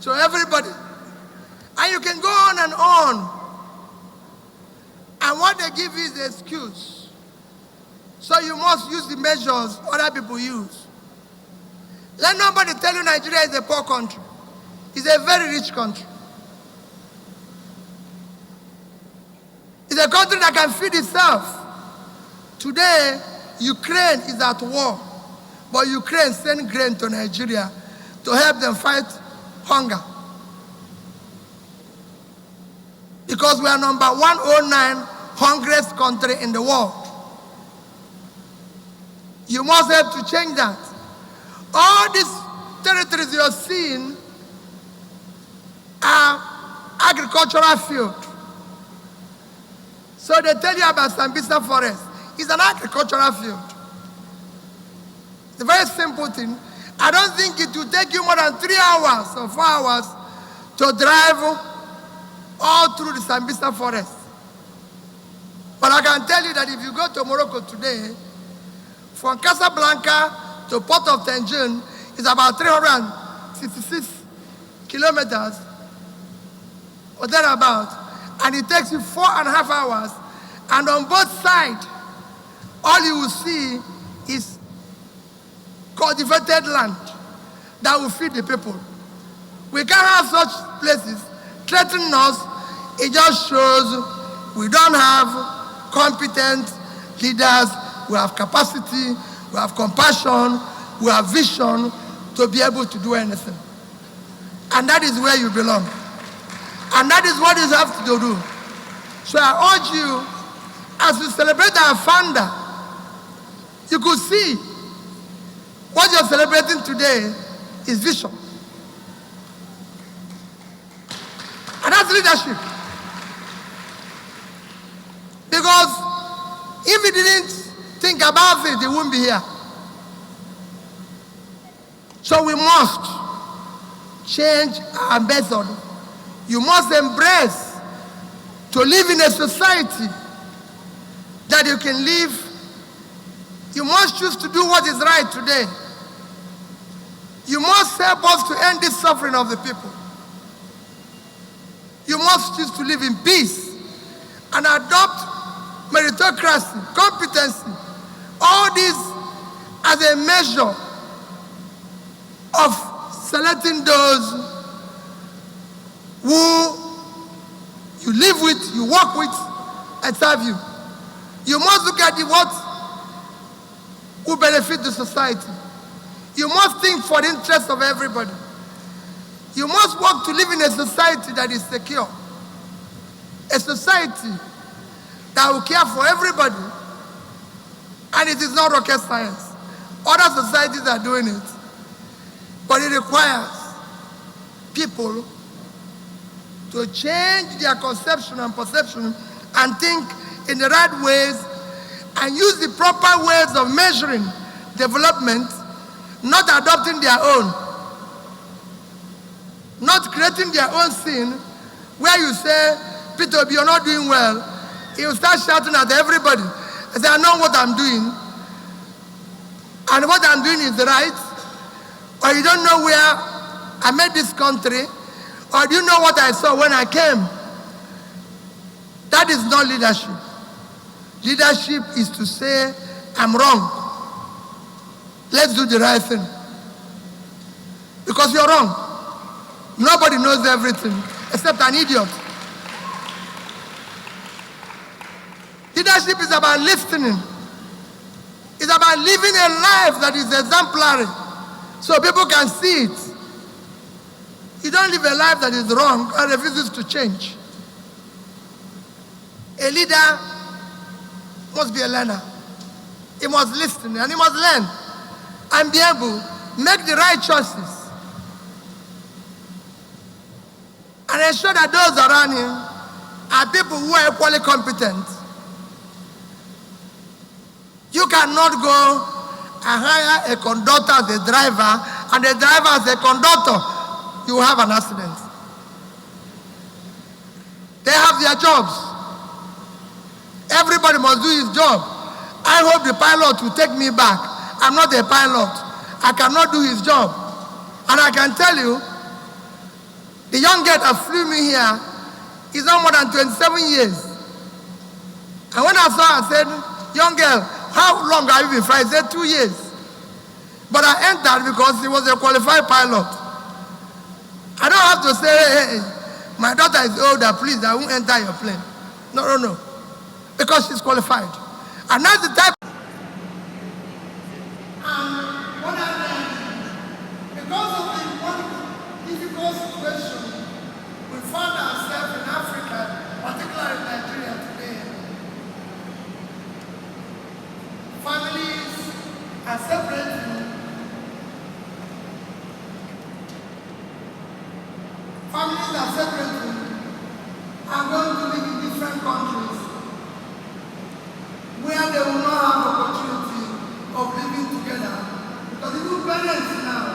to everybody. And you can go on and on. And what they give you is the excuse. So you must use the measures other people use. Let nobody tell you Nigeria is a poor country. It's a very rich country. It's a country that can feed itself. Today, Ukraine is at war, but Ukraine sent grain to Nigeria to help them fight hunger. Because we are number 109 hungriest country in the world. You must help to change that. All these territories you're seeing are agricultural field. So they tell you about Sambisa Forest. It's an agricultural field. It's a very simple thing. I don't think it will take you more than 3 hours or 4 hours to drive all through the Sambisa Forest. But I can tell you that if you go to Morocco today, from Casablanca to Port of Tangier, it's about 366 kilometers or thereabout. And it takes you 4.5 hours. And on both sides, all you will see is cultivated land that will feed the people. We can't have such places threatening us. It just shows we don't have competent leaders. We have capacity, we have compassion, we have vision to be able to do anything. And that is where you belong. And that is what you have to do. So I urge you, as we celebrate our founder, you could see what you're celebrating today is vision. And that's leadership. Because if he didn't think about it, he wouldn't be here. So we must change our method. You must embrace to live in a society that you can live. You must choose to do what is right today. You must help us to end this suffering of the people. You must choose to live in peace and adopt meritocracy, competency, all this as a measure of selecting those who you live with, you work with, and serve you. You must look at what will benefit the society. You must think for the interest of everybody. You must work to live in a society that is secure. A society that will care for everybody. And it is not rocket science. Other societies are doing it. But it requires people to change their conception and perception and think in the right ways and use the proper ways of measuring development, not adopting their own, not creating their own sin, where you say, Peter, you're not doing well. He'll start shouting at everybody. I say, I know what I'm doing, and what I'm doing is right, or you don't know where I met this country, or do you know what I saw when I came? That is not leadership. Leadership is to say, I'm wrong. Let's do the right thing. Because you're wrong. Nobody knows everything except an idiot. Leadership is about listening. It's about living a life that is exemplary so people can see it. You don't live a life that is wrong and refuses to change. A leader must be a learner. He must listen and he must learn and be able to make the right choices and ensure that those around him are people who are equally competent. You cannot go and hire a conductor as a driver and a driver as a conductor. You will have an accident. They have their jobs. Everybody must do his job. I hope the pilot will take me back. I'm not a pilot. I cannot do his job. And I can tell you, The young girl that flew me here is not more than 27 years. And when I saw her, I said, young girl, how long have you been flying? She said, 2 years. But I entered because he was a qualified pilot. I don't have to say, hey, my daughter is older, please, I won't enter your plane. No. Because she's qualified. And that's the type. And what I learned, because of the one difficult situation we found ourselves in Africa, particularly in Nigeria today, families are separating. Families are separating and going to live in different countries where they will not have opportunity of living together. Because even parents now